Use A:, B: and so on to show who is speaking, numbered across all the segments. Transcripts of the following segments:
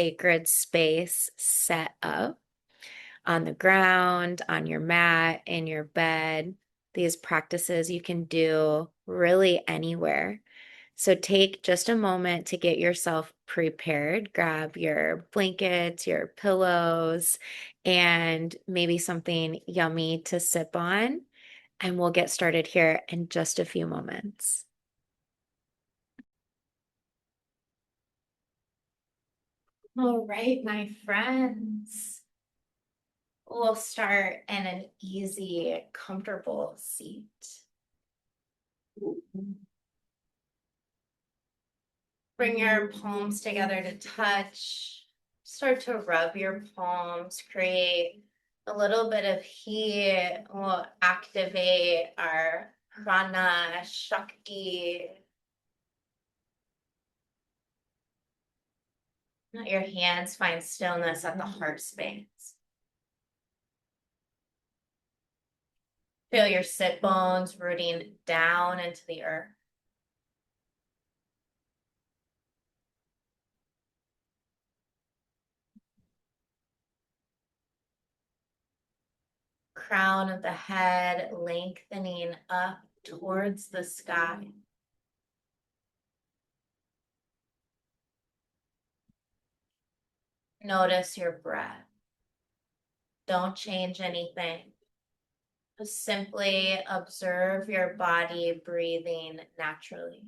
A: sacred space set up on the ground, on your mat, in your bed. These practices you can do really anywhere. So take just a moment to get yourself prepared. Grab your blankets, your pillows, and maybe something yummy to sip on. And we'll get started here in just a few moments. All right, my friends. We'll start in an easy, comfortable seat. Bring your palms together to touch. Start to rub your palms, create a little bit of heat. We'll activate our prana, shakti. Let your hands find stillness at the heart space. Feel your sit bones rooting down into the earth. Crown of the head lengthening up towards the sky. Notice your breath. Don't change anything. Just simply observe your body breathing naturally.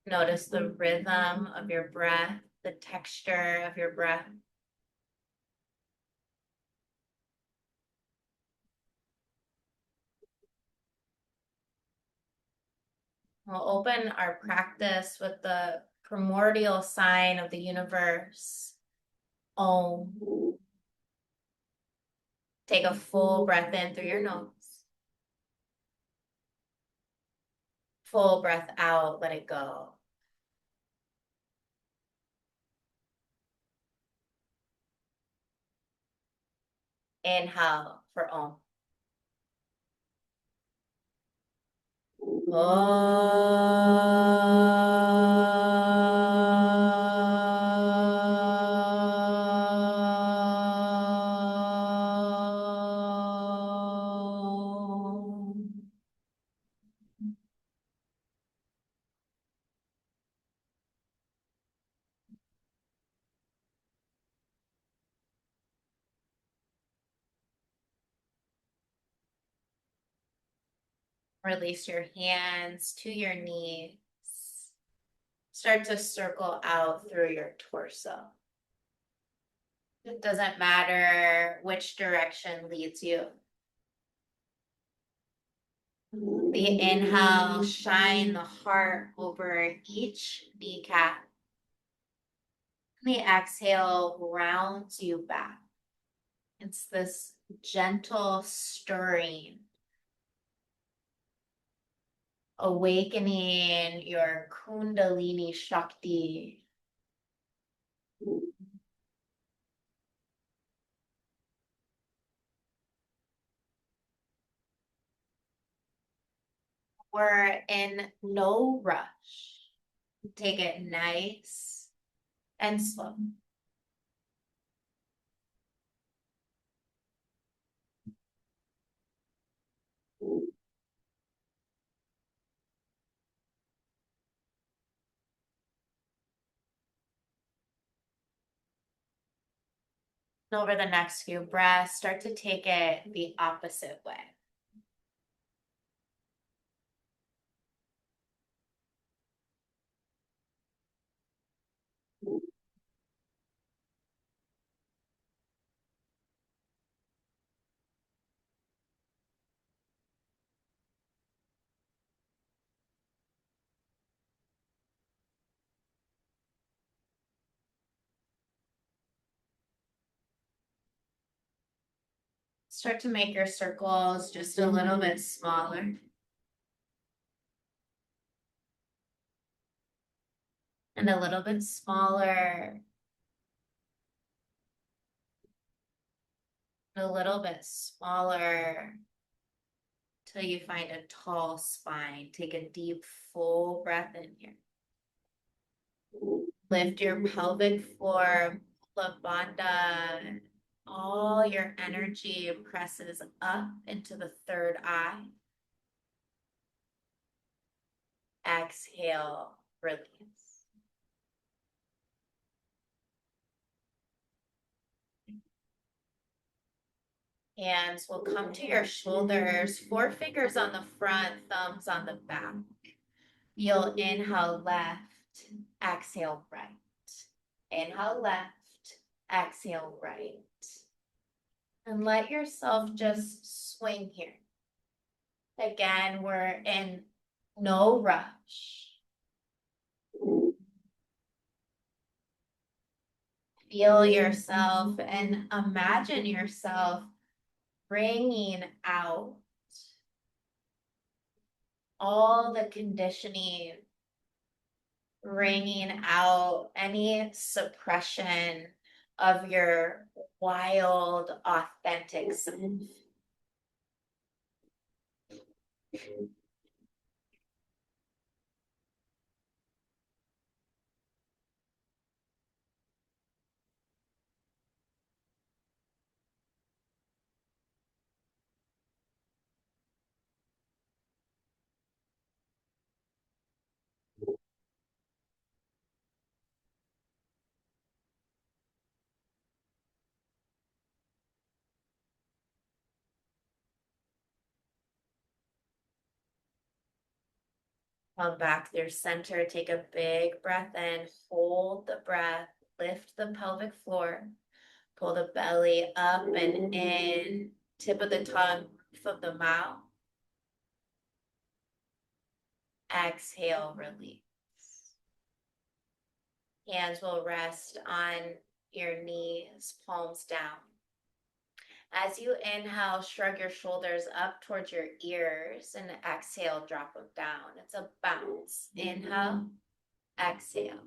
A: Notice the rhythm of your breath, the texture of your breath. We'll open our practice with the primordial sign of the universe, Om. Take a full breath in through your nose. Full breath out, let it go. Inhale for Om. Release your hands to your knees. Start to circle out through your torso. It doesn't matter which direction leads you. The inhale, shine the heart over each kneecap. The exhale rounds you back. It's this gentle stirring, awakening your Kundalini Shakti. We're in no rush. Take it nice and slow. Over the next few breaths, start to take it the opposite way. Start to make your circles just a little bit smaller. And a little bit smaller. A little bit smaller. till you find a tall spine. Take a deep, full breath in here. Lift your pelvic floor, Mula Bandha. All your energy presses up into the third eye. Exhale, release. Hands will come to your shoulders, 4 fingers on the front, thumbs on the back. You'll inhale left, exhale right. Inhale left, exhale right. And let yourself just swing here. Again, we're in no rush. Feel yourself and imagine yourself bringing out all the conditioning, bringing out any suppression of your wild, authentic self. Come back to your center. Take a big breath in. Hold the breath. Lift the pelvic floor. Pull the belly up and in. Tip of the tongue, roof of the mouth. Exhale, release. Hands will rest on your knees, palms down. As you inhale, shrug your shoulders up towards your ears, and exhale, drop them down. It's a bounce. Inhale, exhale.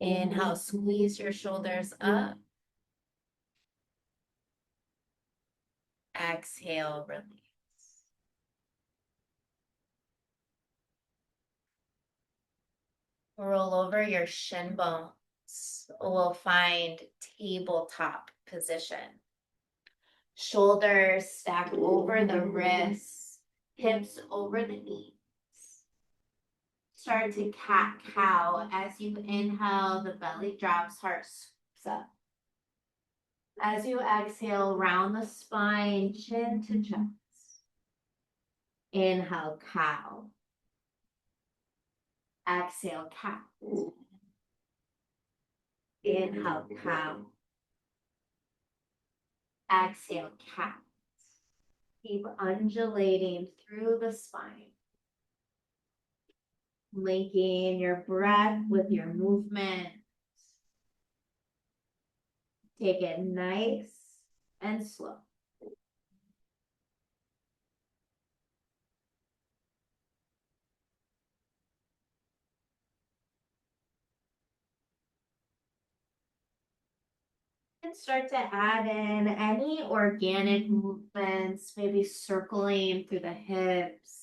A: Inhale, squeeze your shoulders up. Exhale, release. Roll over your shin bones. We'll find tabletop position. Shoulders stacked over the wrists, hips over the knees. Start to cat cow. As you inhale, the belly drops, heart scoops up. As you exhale, round the spine, chin to chest. Inhale, cow. Exhale, cat. Inhale, cow. Exhale, cat. Keep undulating through the spine. Linking your breath with your movement. Take it nice and slow. And start to add in any organic movements, maybe circling through the hips.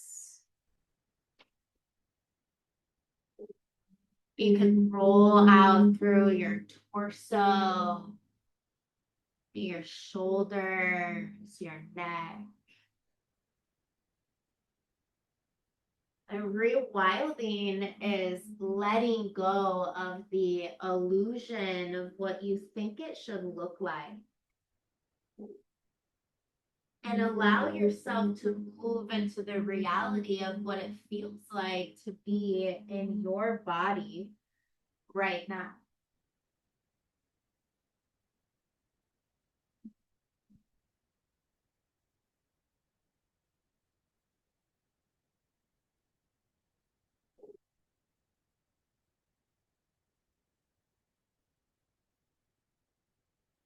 A: You can roll out through your torso, your shoulders, your neck. And rewilding is letting go of the illusion of what you think it should look like. And allow yourself to move into the reality of what it feels like to be in your body right now.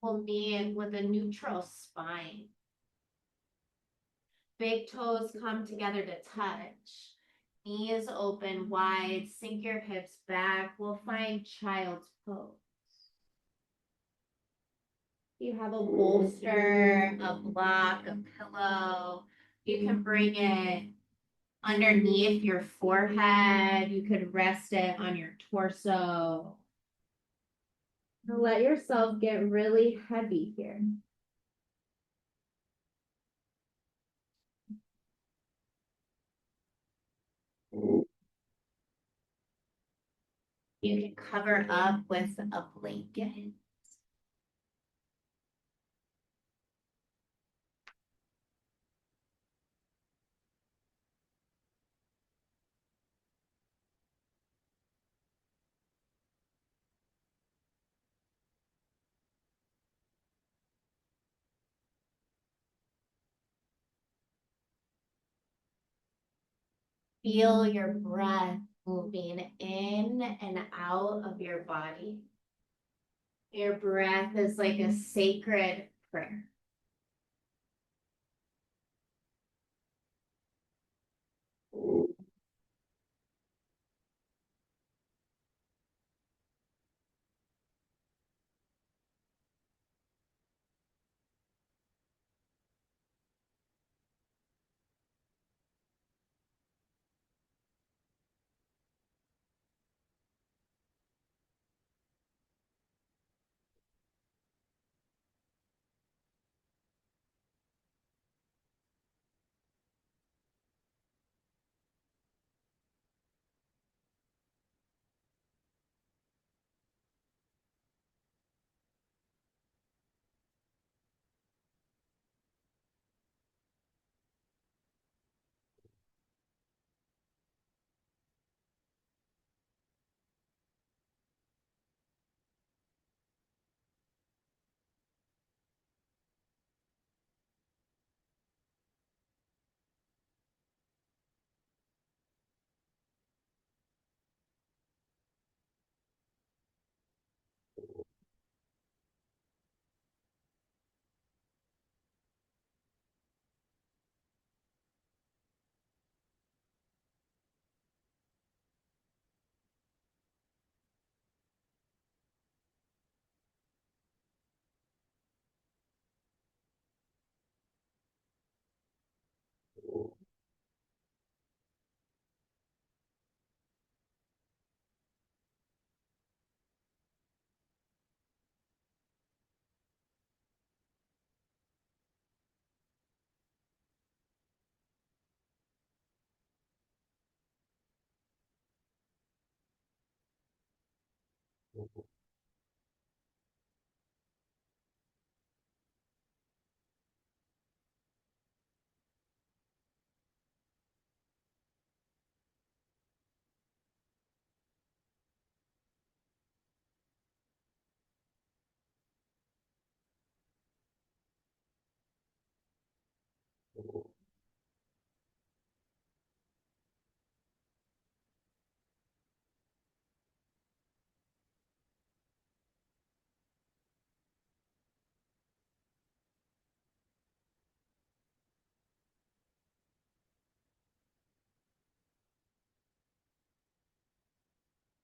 A: We'll be with a neutral spine. Big toes come together to touch. Knees open wide, sink your hips back. We'll find child's pose. You have a bolster, a block, a pillow. You can bring it underneath your forehead. You could rest it on your torso. Let yourself get really heavy here. You can cover up with a blanket. Feel your breath moving in and out of your body. Your breath is like a sacred prayer.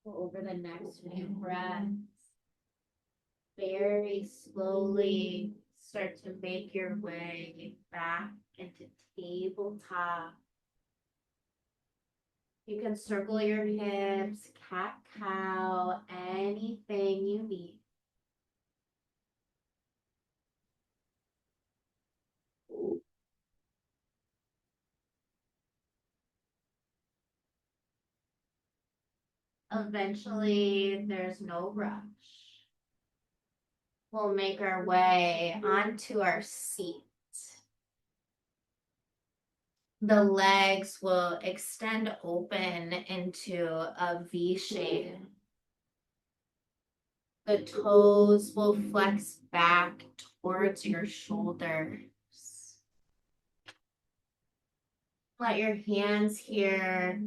A: Over the next few breaths, very slowly start to make your way back into tabletop. You can circle your hips, cat cow, anything you need. Eventually, there's no rush. We'll make our way onto our seat. The legs will extend open into a V shape. The toes will flex back towards your shoulders. Let your hands here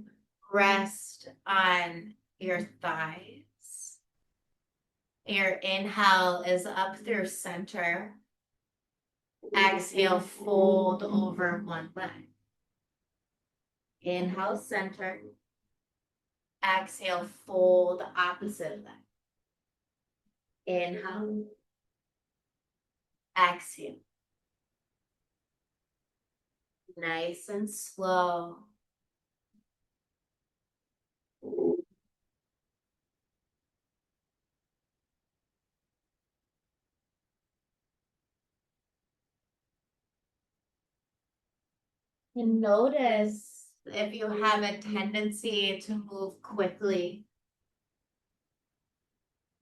A: rest on your thighs. Your inhale is up through center. Exhale, fold over one leg. Inhale, center. Exhale, fold opposite leg. Inhale. Exhale. Nice and slow. And notice if you have a tendency to move quickly.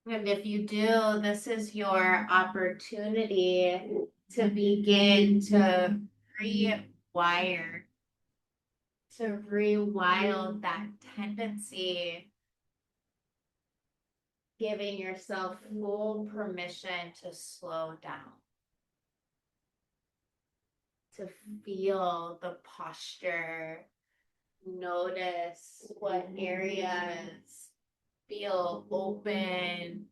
A: And if you do, this is your opportunity to begin to rewire, to rewild that tendency, giving yourself full permission to slow down, to feel the posture. Notice what areas feel open,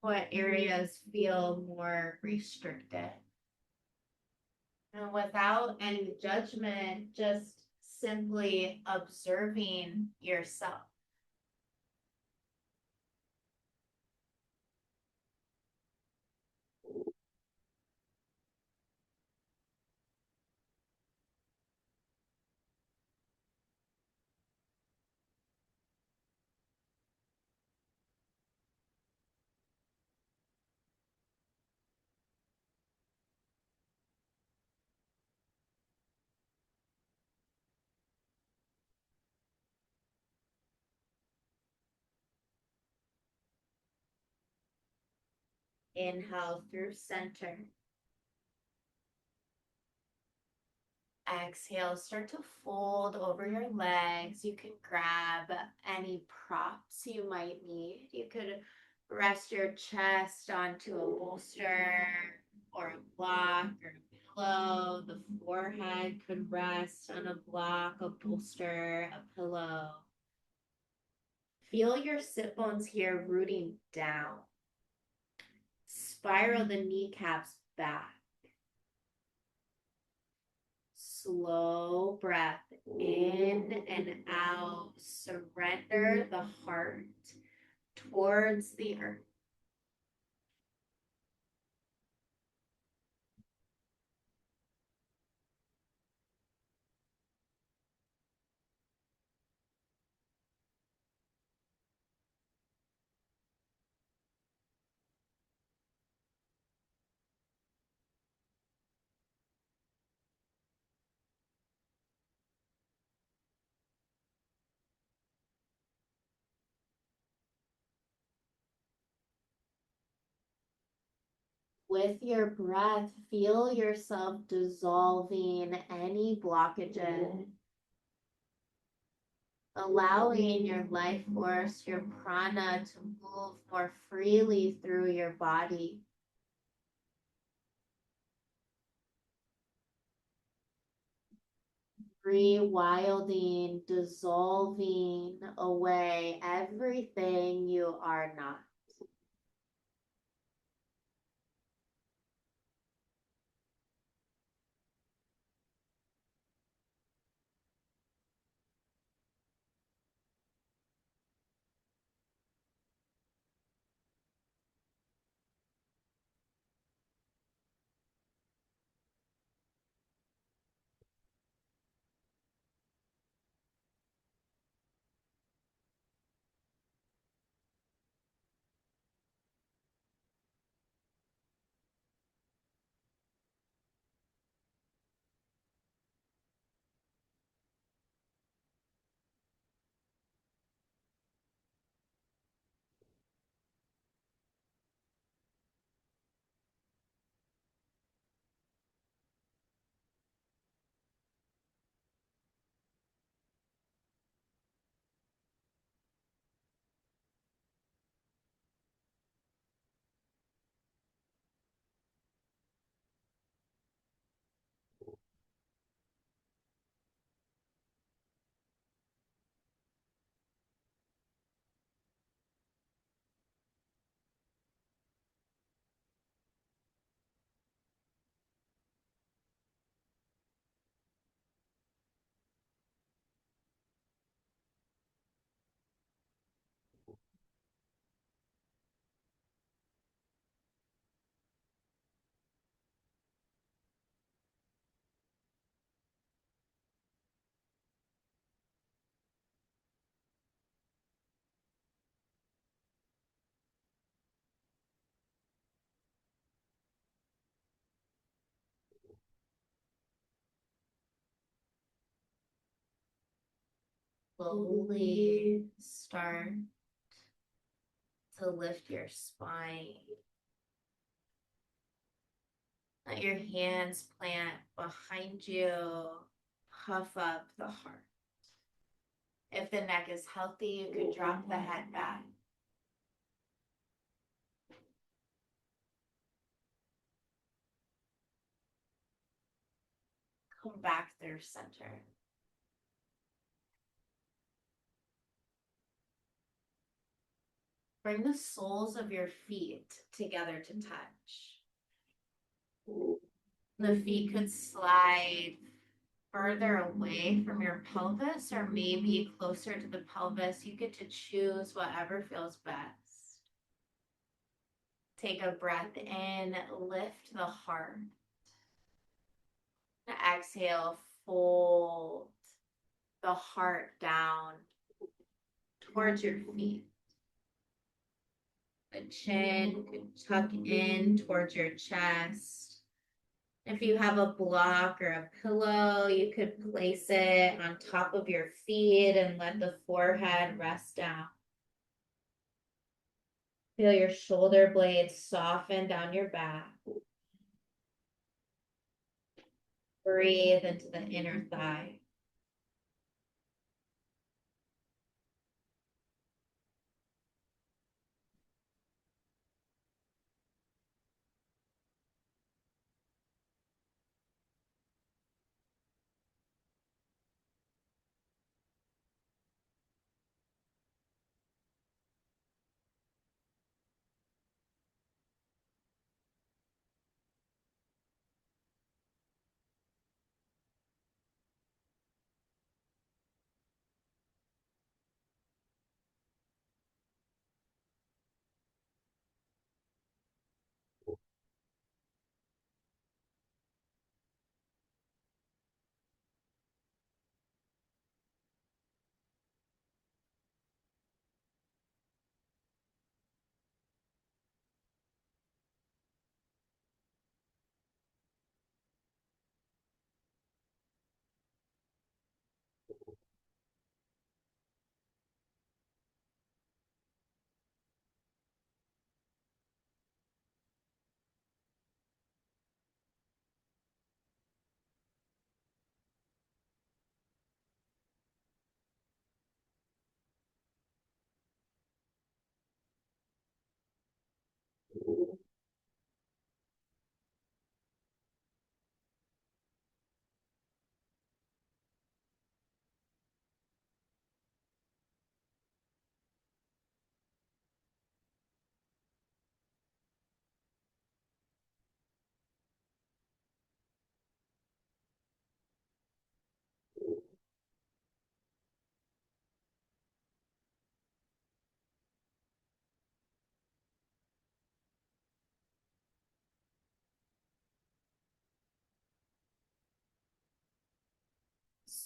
A: what areas feel more restricted. And without any judgment, just simply observing yourself. Inhale through center. Exhale, start to fold over your legs. You can grab any props you might need. You could rest your chest onto a bolster or a block or a pillow. The forehead could rest on a block, a bolster, a pillow. Feel your sit bones here rooting down. Spiral the kneecaps back. Slow breath in and out. Surrender the heart towards the earth. With your breath, feel yourself dissolving any blockages, allowing your life force, your prana to move more freely through your body. Rewilding, dissolving away everything you are not. Slowly start to lift your spine. Let your hands plant behind you, puff up the heart. If the neck is healthy, you could drop the head back. Come back through center. Bring the soles of your feet together to touch. The feet could slide further away from your pelvis or maybe closer to the pelvis. You get to choose whatever feels best. Take a breath in, lift the heart. Exhale, fold the heart down towards your feet. The chin could tuck in towards your chest. If you have a block or a pillow, you could place it on top of your feet and let the forehead rest down. Feel your shoulder blades soften down your back. Breathe into the inner thigh.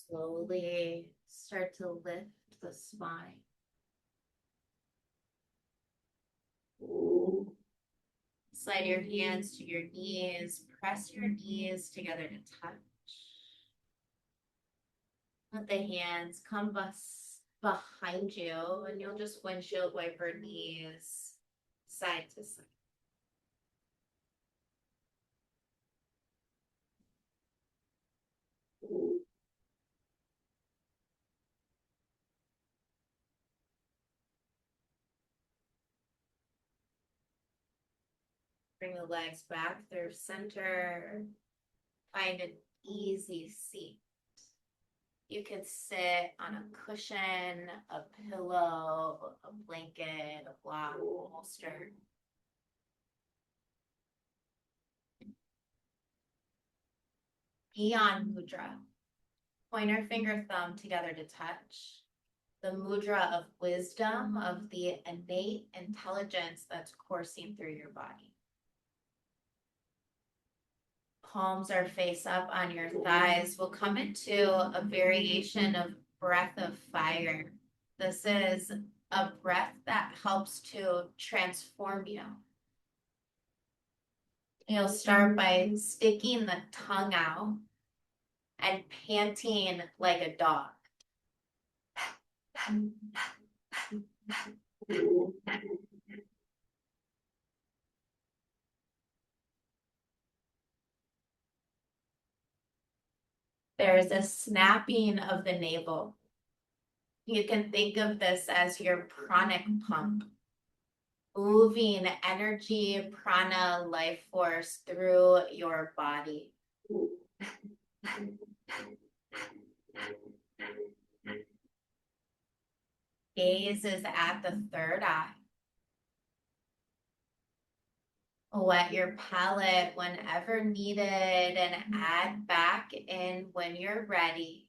A: Slowly start to lift the spine. Slide your hands to your knees. Press your knees together to touch. Let the hands come behind you, and you'll just windshield wiper knees side to side. Bring the legs back through center. Find an easy seat. You could sit on a cushion, a pillow, a blanket, a block, a bolster. Beyond mudra. Pointer finger thumb together to touch. The mudra of wisdom, of the innate intelligence that's coursing through your body. Palms are face up on your thighs. We'll come into a variation of breath of fire. This is a breath that helps to transform you. You'll start by sticking the tongue out and panting like a dog. There's a snapping of the navel. You can think of this as your pranic pump, moving energy, prana, life force through your body. Gaze is at the third eye. Wet your palate whenever needed and add back in when you're ready.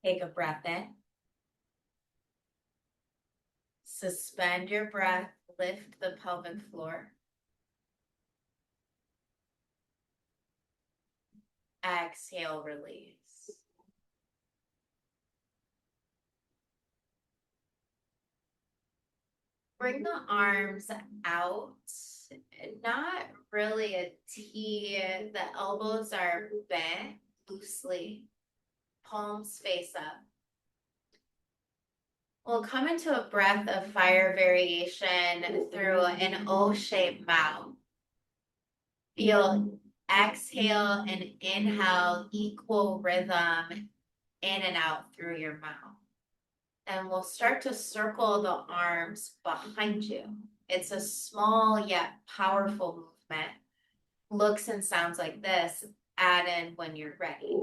A: Take a breath in. Suspend your breath, lift the pelvic floor. Exhale, release. Bring the arms out, not really a T. The elbows are bent loosely, palms face up. We'll come into a breath of fire variation through an O-shaped mouth. Feel exhale and inhale, equal rhythm in and out through your mouth. And we'll start to circle the arms behind you. It's a small yet powerful movement. Looks and sounds like this. Add in when you're ready.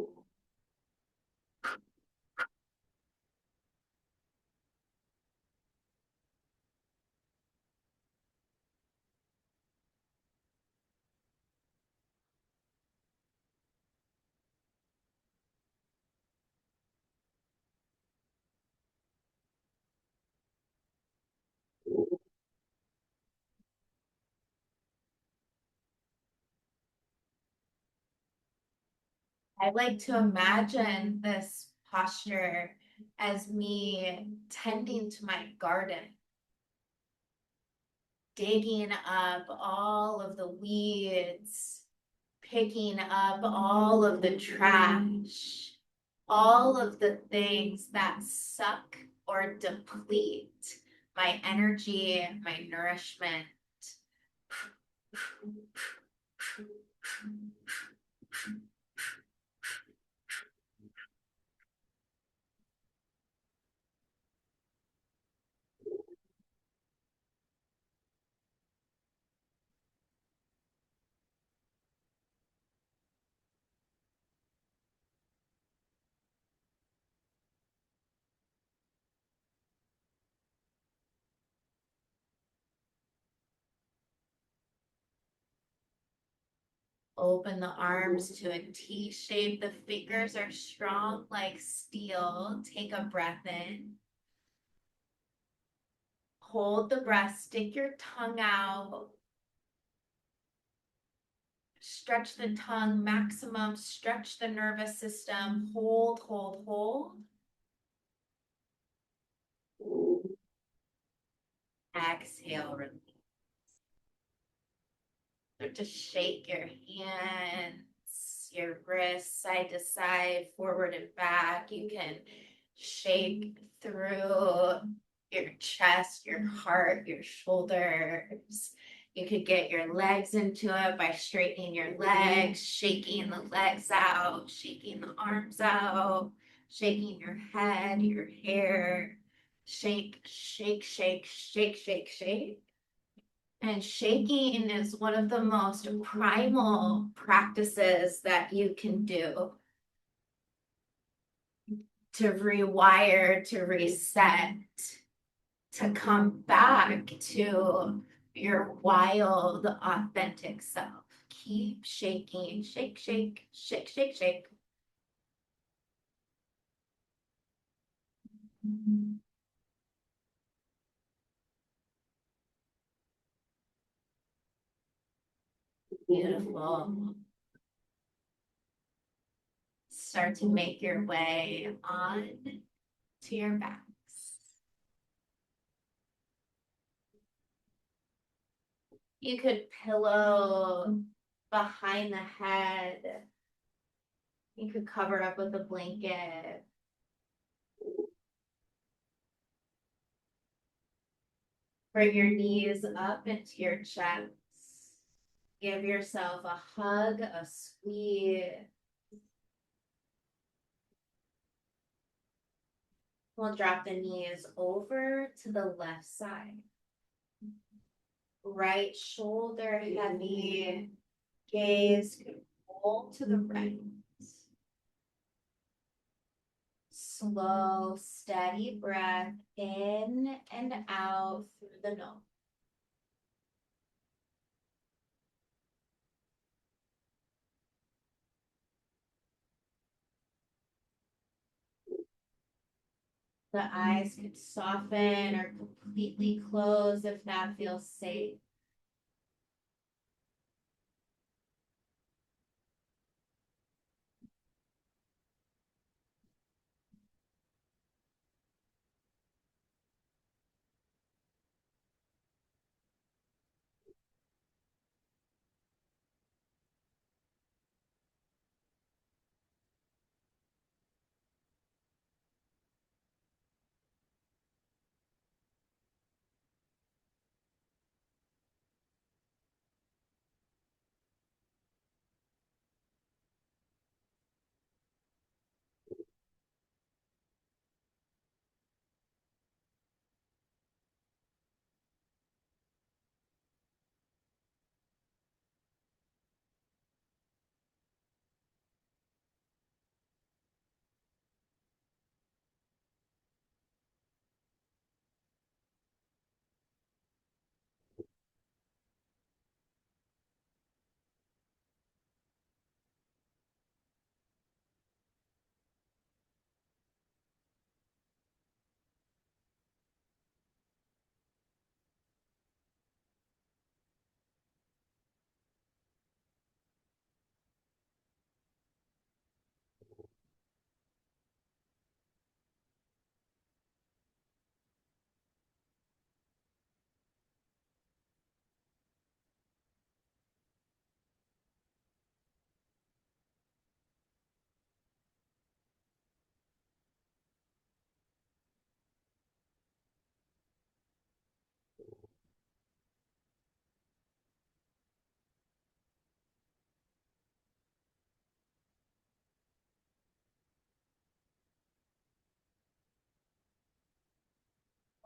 A: I like to imagine this posture as me tending to my garden, digging up all of the weeds, picking up all of the trash, all of the things that suck or deplete my energy, my nourishment. Open the arms to a T shape. The fingers are strong like steel. Take a breath in. Hold the breath. Stick your tongue out. Stretch the tongue maximum. Stretch the nervous system. Hold, hold, hold. Exhale, release. Start to shake your hands, your wrists side to side, forward and back. You can shake through your chest, your heart, your shoulders. You could get your legs into it by straightening your legs, shaking the legs out, shaking the arms out, shaking your head, your hair. Shake, shake, shake, shake, shake, shake. And shaking is one of the most primal practices that you can do to rewire, to reset, to come back to your wild, authentic self. Keep shaking, shake, shake, shake, shake, shake. Beautiful. Start to make your way on to your backs. You could pillow behind the head. You could cover it up with a blanket. Bring your knees up into your chest. Give yourself a hug, a squeeze. We'll drop the knees over to the left side. Right shoulder heavy. Gaze roll to the right. Slow, steady breath in and out through the nose. The eyes could soften or completely close if that feels safe.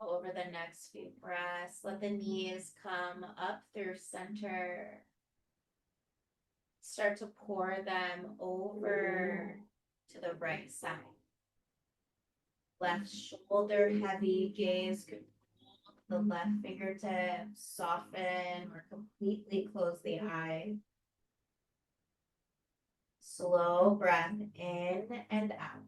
A: Over the next few breaths, let the knees come up through center. Start to pour them over to the right side. Left shoulder heavy, gaze could the left fingertips, soften or completely close the eye. Slow breath in and out.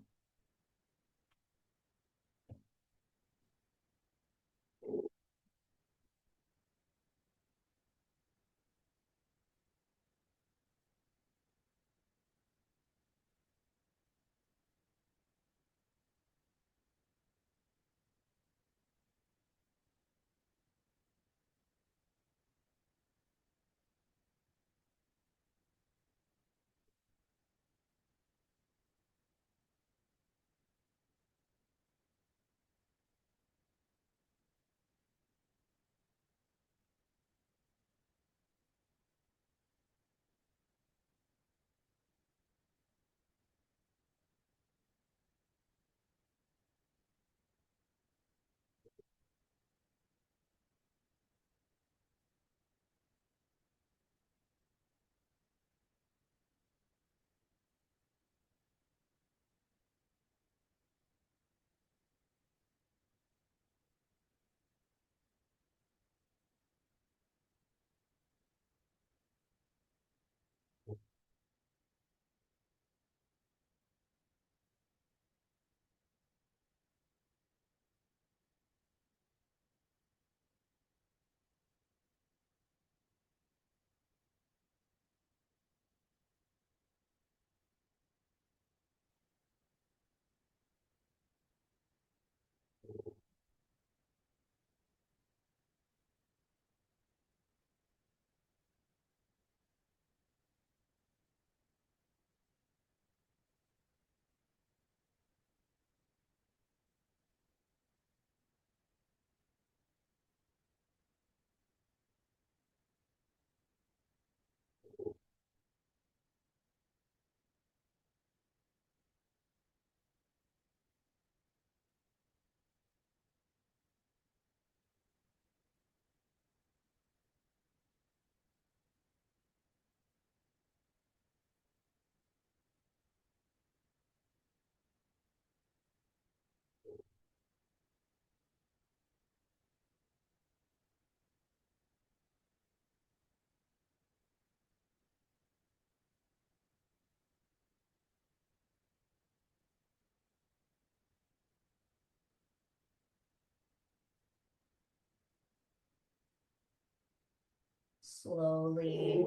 A: slowly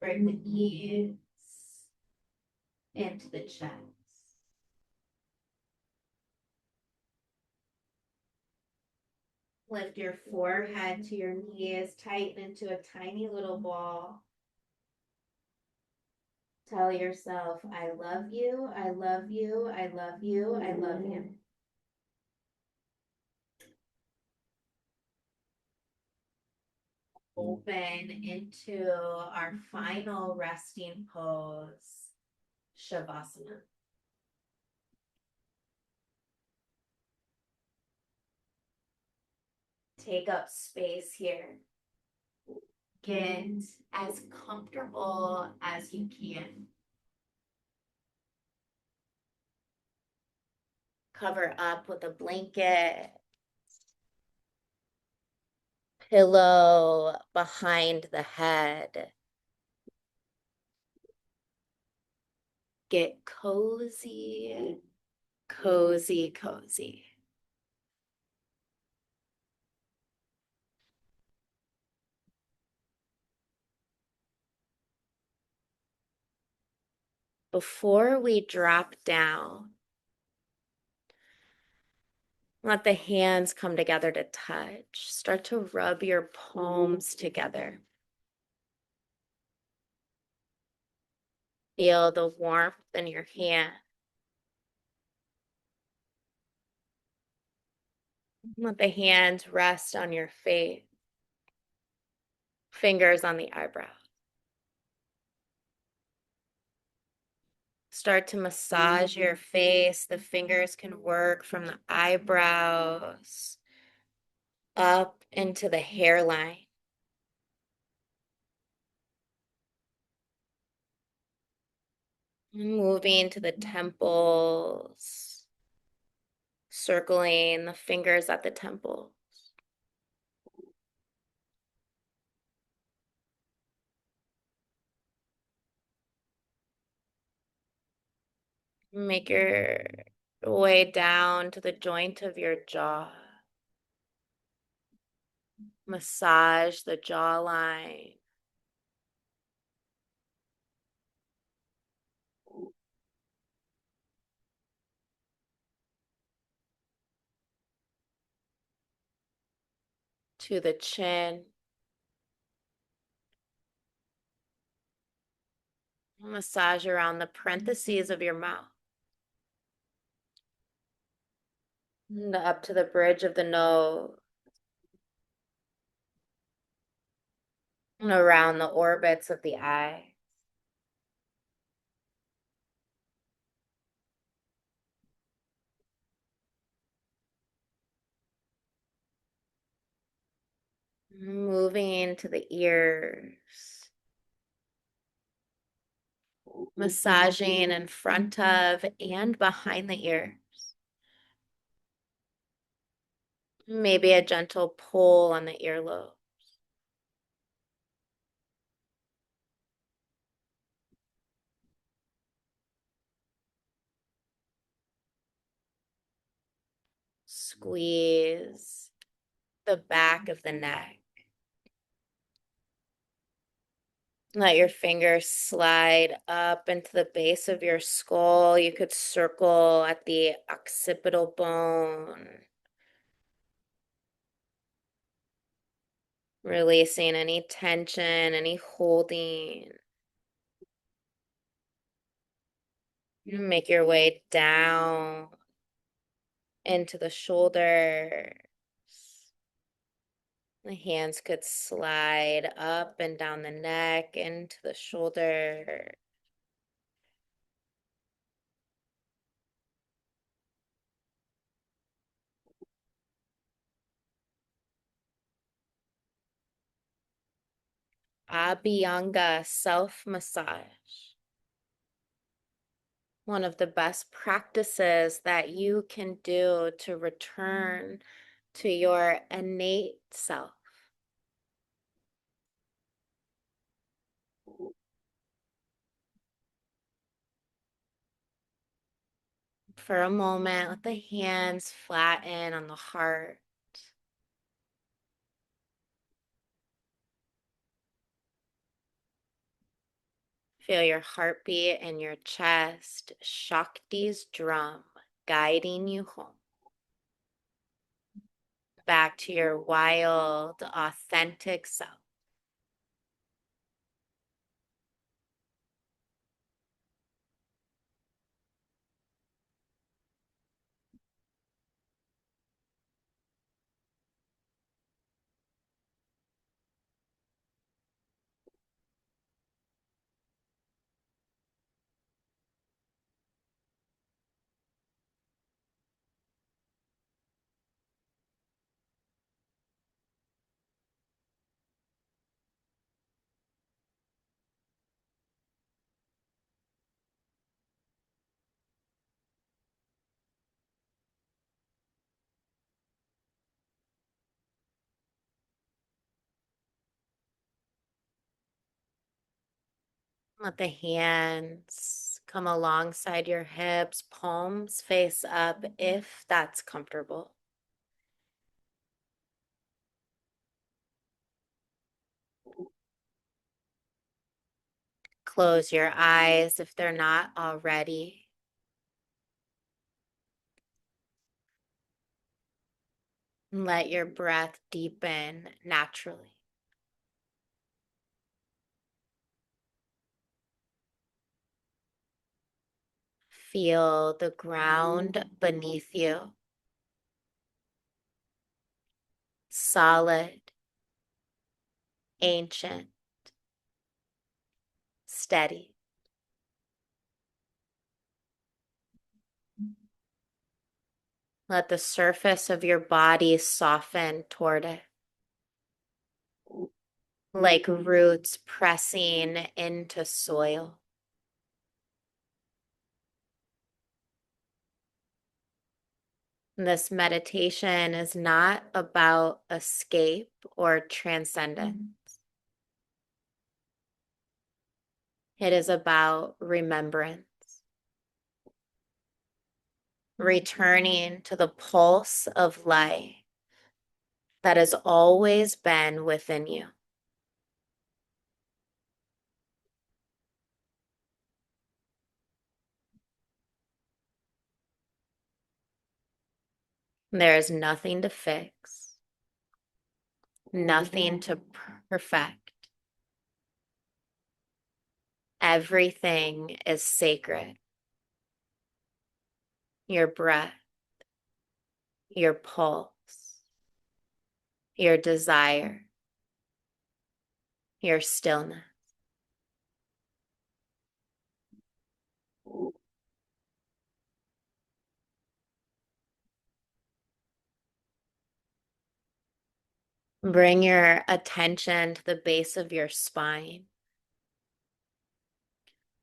A: bring the knees into the chest. Lift your forehead to your knees, tighten into a tiny little ball. Tell yourself, I love you, I love you, I love you, I love you. Open into our final resting pose, Shavasana. Take up space here. Get as comfortable as you can. Cover up with a blanket, pillow behind the head. Get cozy, cozy, cozy. Before we drop down, let the hands come together to touch. Start to rub your palms together. Feel the warmth in your hand. Let the hands rest on your face. Fingers on the eyebrow. Start to massage your face. The fingers can work from the eyebrows up into the hairline. Moving to the temples, circling the fingers at the temple. Make your way down to the joint of your jaw. Massage the jawline. To the chin. Massage around the parentheses of your mouth. And up to the bridge of the nose. And around the orbits of the eye. Moving to the ears. Massaging in front of and behind the ears. Maybe a gentle pull on the earlobe. Squeeze the back of the neck. Let your fingers slide up into the base of your skull. You could circle at the occipital bone. Releasing any tension, any holding. You make your way down into the shoulders. The hands could slide up and down the neck into the shoulder. Abhyanga self-massage. One of the best practices that you can do to return to your innate self. For a moment, let the hands flatten on the heart. Feel your heartbeat in your chest, Shakti's drum, guiding you home. Back to your wild, authentic self. Let the hands come alongside your hips, palms face up if that's comfortable. Close your eyes if they're not already. Let your breath deepen naturally. Feel the ground beneath you. Solid, ancient, steady. Let the surface of your body soften toward it, like roots pressing into soil. This meditation is not about escape or transcendence. It is about remembrance, returning to the pulse of life that has always been within you. There is nothing to fix, nothing to perfect. Everything is sacred. Your breath, your pulse, your desire, your stillness. Bring your attention to the base of your spine.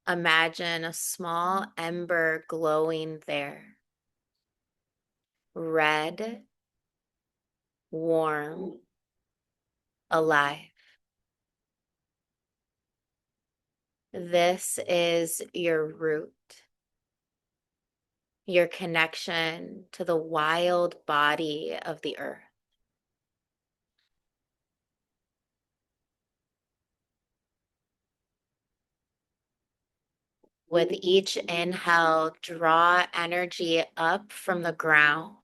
A: Imagine a small ember glowing there. Red, warm, alive. This is your root, your connection to the wild body of the earth. With each inhale, draw energy up from the ground.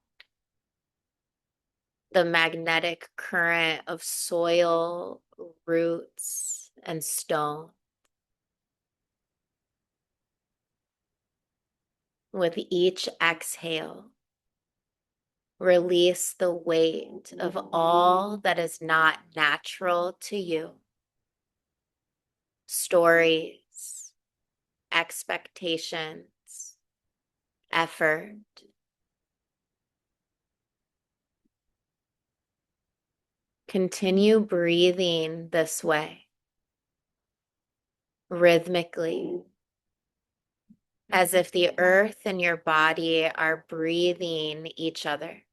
A: The magnetic current of soil, roots, and stone. With each exhale, release the weight of all that is not natural to you. Stories, expectations, effort. Continue breathing this way, rhythmically, as if the earth and your body are breathing each other.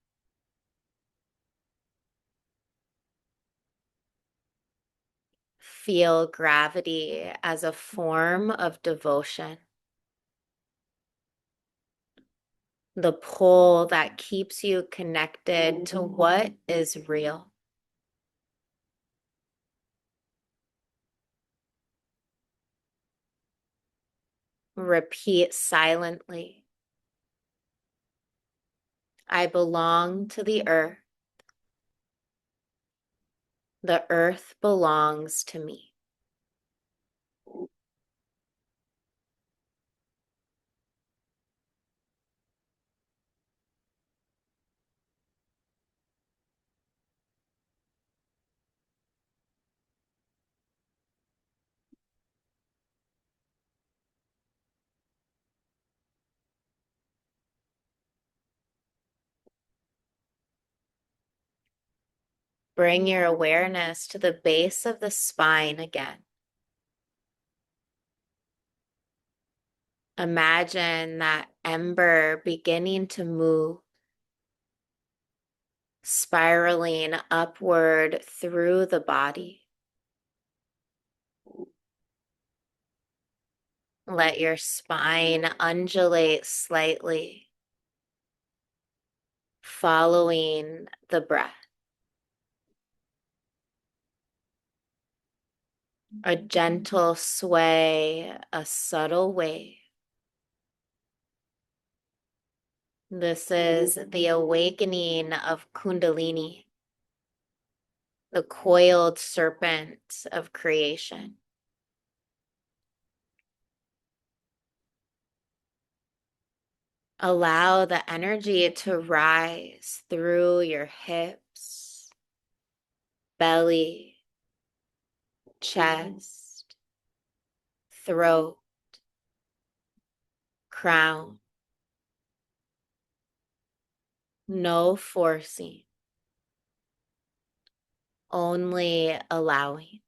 A: Feel gravity as a form of devotion. The pull that keeps you connected to what is real. Repeat silently. I belong to the earth. The earth belongs to me. Bring your awareness to the base of the spine again. Imagine that ember beginning to move, spiraling upward through the body. Let your spine undulate slightly, following the breath. A gentle sway, a subtle wave. This is the awakening of Kundalini, the coiled serpent of creation. Allow the energy to rise through your hips, belly, chest, throat, crown. No forcing, only allowing.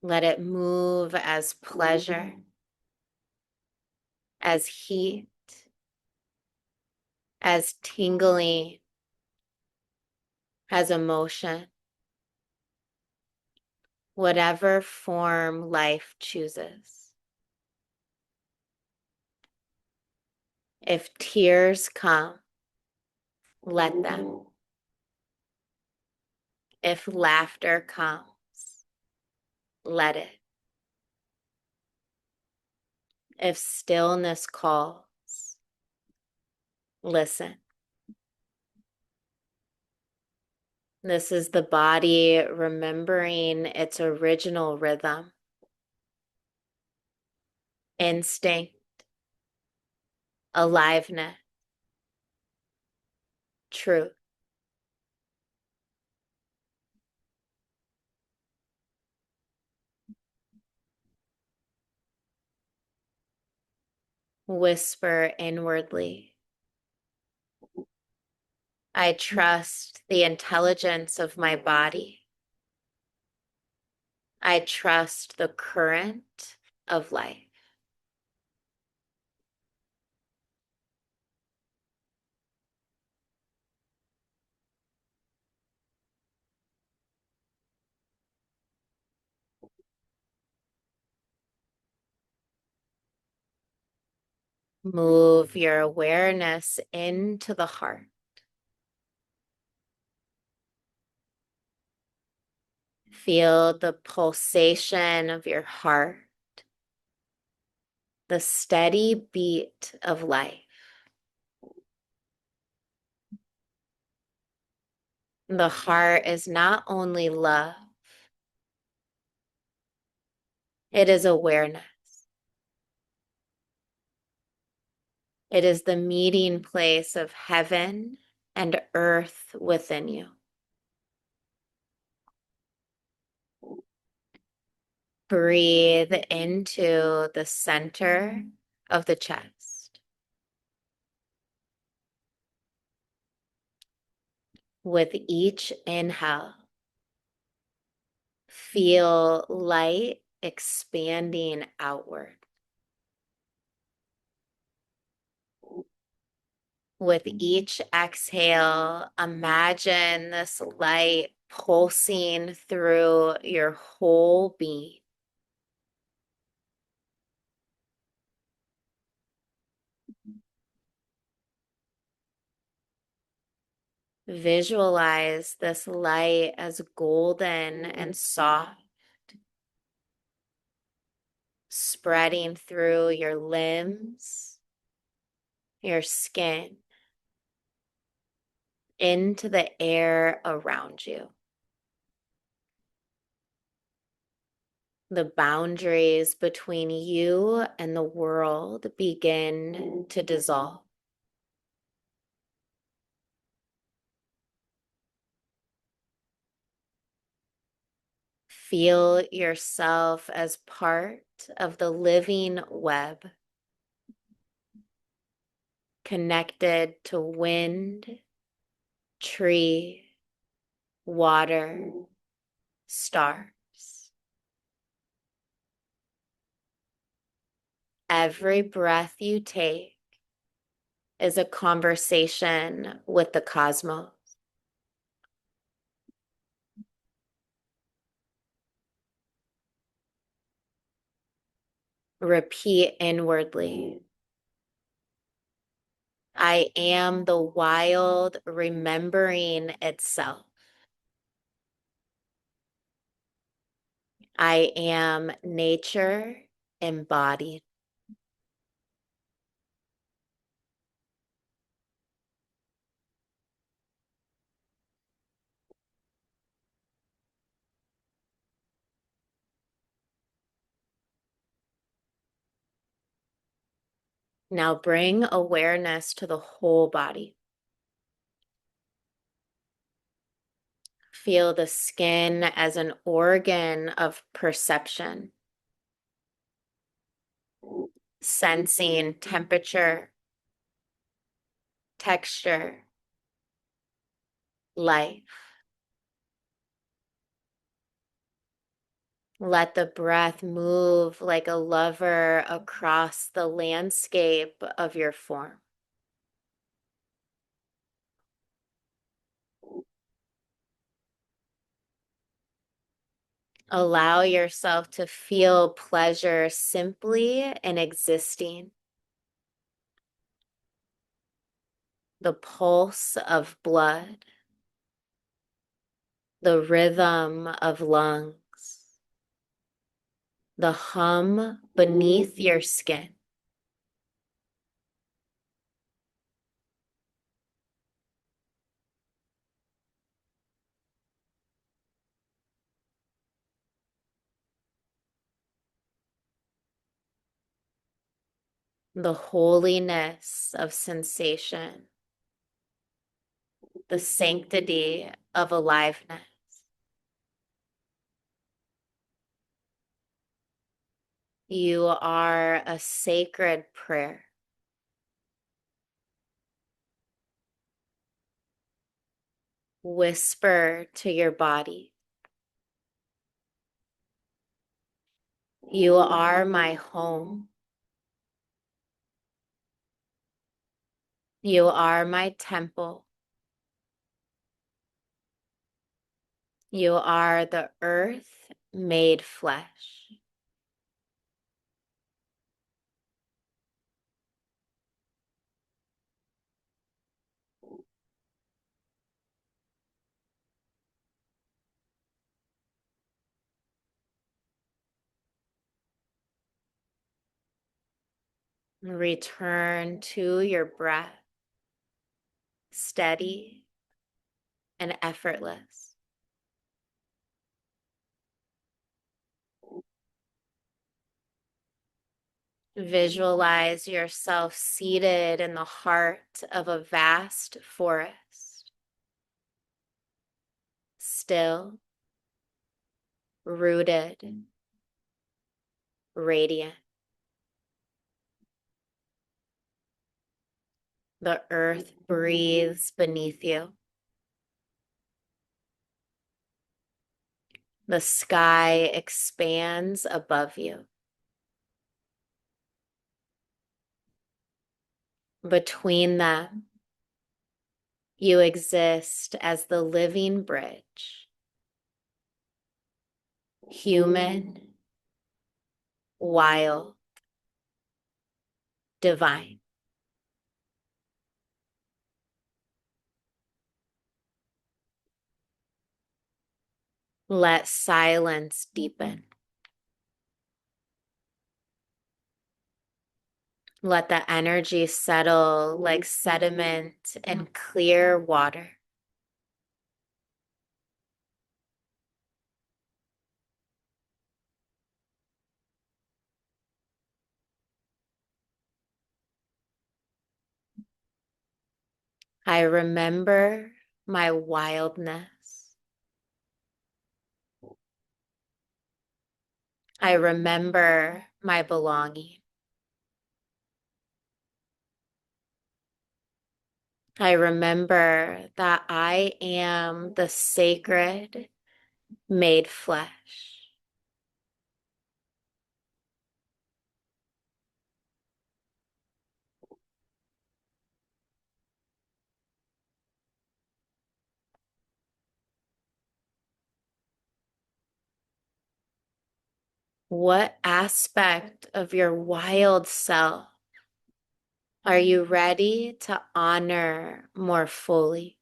A: Let it move as pleasure, as heat, as tingling, as emotion, whatever form life chooses. If tears come, let them. If laughter comes, let it. If stillness calls, listen. This is the body remembering its original rhythm, instinct, aliveness, truth. Whisper inwardly, I trust the intelligence of my body. I trust the current of life. Move your awareness into the heart. Feel the pulsation of your heart, the steady beat of life. The heart is not only love, it is awareness. It is the meeting place of heaven and earth within you. Breathe into the center of the chest. With each inhale, feel light expanding outward. With each exhale, imagine this light pulsing through your whole being. Visualize this light as golden and soft, spreading through your limbs, your skin, into the air around you. The boundaries between you and the world begin to dissolve. Feel yourself as part of the living web, connected to wind, tree, water, stars. Every breath you take is a conversation with the cosmos. Repeat inwardly. I am the wild remembering itself. I am nature embodied. Now bring awareness to the whole body. Feel the skin as an organ of perception, sensing temperature, texture, life. Let the breath move like a lover across the landscape of your form. Allow yourself to feel pleasure simply in existing. The pulse of blood, the rhythm of lungs, the hum beneath your skin. The holiness of sensation, the sanctity of aliveness. You are a sacred prayer. Whisper to your body. You are my home. You are my temple. You are the earth made flesh. Return to your breath, steady and effortless. Visualize yourself seated in the heart of a vast forest, still, rooted, radiant. The earth breathes beneath you. The sky expands above you. Between them, you exist as the living bridge, human, wild, divine. Let silence deepen. Let the energy settle like sediment in clear water. I remember my wildness. I remember my belonging. I remember that I am the sacred made flesh. What aspect of your wild self are you ready to honor more fully?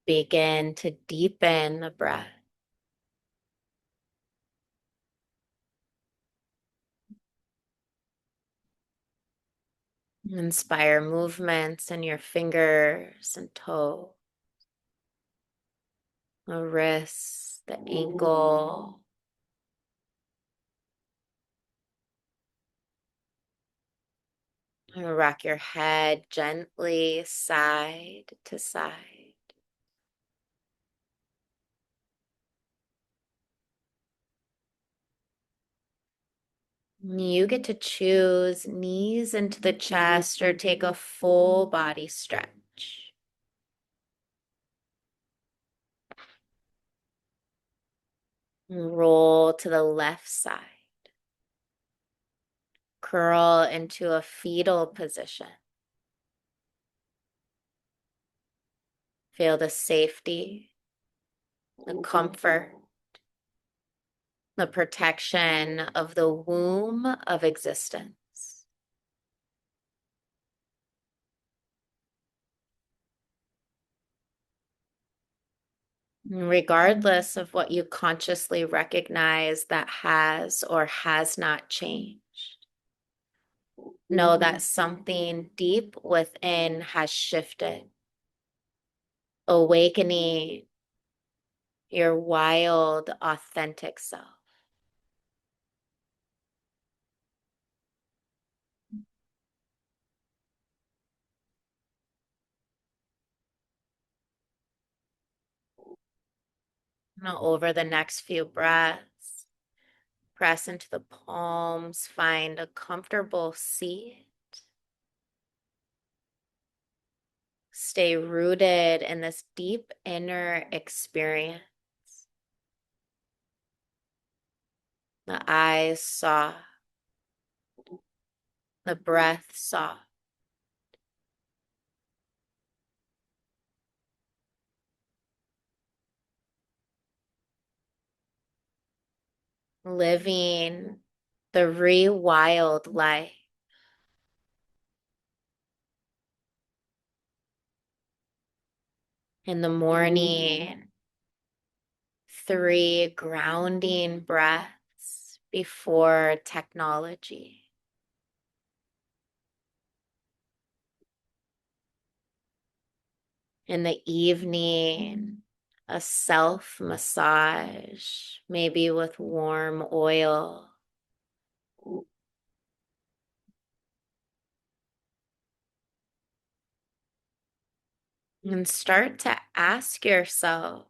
A: Begin to deepen the breath. Inspire movements in your fingers and toes, the wrists, the ankle. Rock your head gently side to side. You get to choose knees into the chest or take a full body stretch. Roll to the left side. Curl into a fetal position. Feel the safety, the comfort, the protection of the womb of existence. Regardless of what you consciously recognize that has or has not changed, know that something deep within has shifted, awakening your wild, authentic self. Now, over the next few breaths, press into the palms, find a comfortable seat. Stay rooted in this deep inner experience. The eyes soft, the breath soft. Living the rewild life. In the morning, 3 grounding breaths before technology. In the evening, a self massage, maybe with warm oil. And start to ask yourself,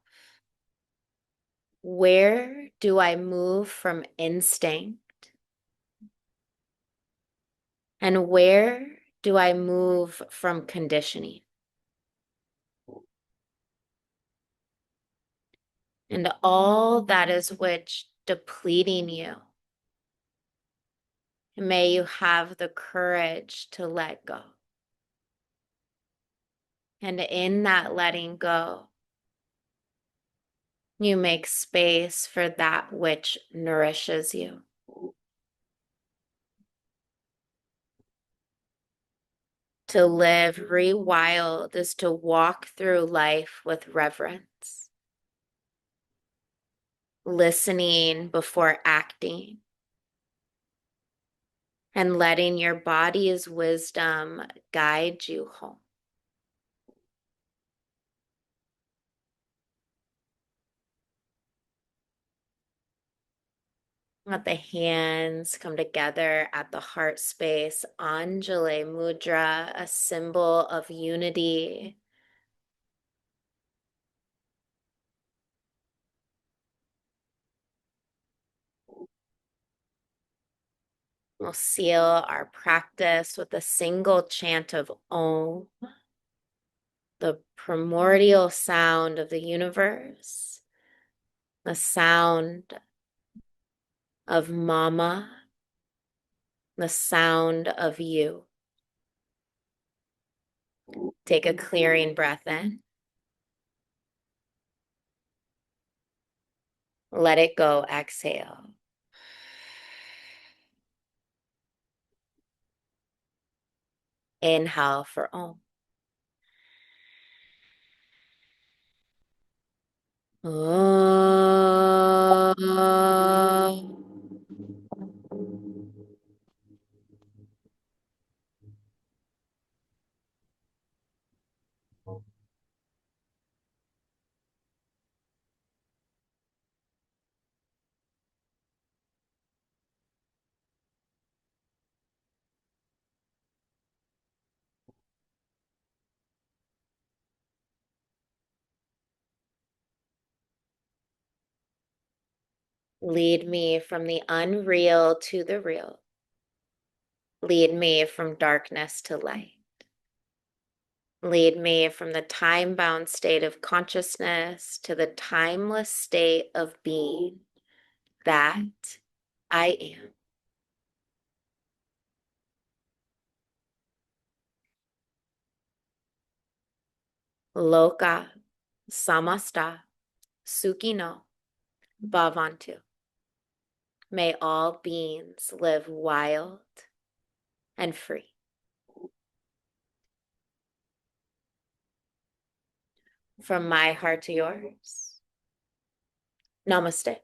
A: where do I move from instinct? And where do I move from conditioning? And all that is which depleting you. May you have the courage to let go. And in that letting go, you make space for that which nourishes you. To live rewild is to walk through life with reverence, listening before acting, and letting your body's wisdom guide you home. Let the hands come together at the heart space. Anjali Mudra, a symbol of unity. We'll seal our practice with a single chant of Om, the primordial sound of the universe, the sound of Mama, the sound of you. Take a clearing breath in. Let it go, exhale. Inhale for Om. Lead me from the unreal to the real. Lead me from darkness to light. Lead me from the time-bound state of consciousness to the timeless state of being that I am. Loka samasta sukhino bhavantu. May all beings live wild and free. From my heart to yours. Namaste.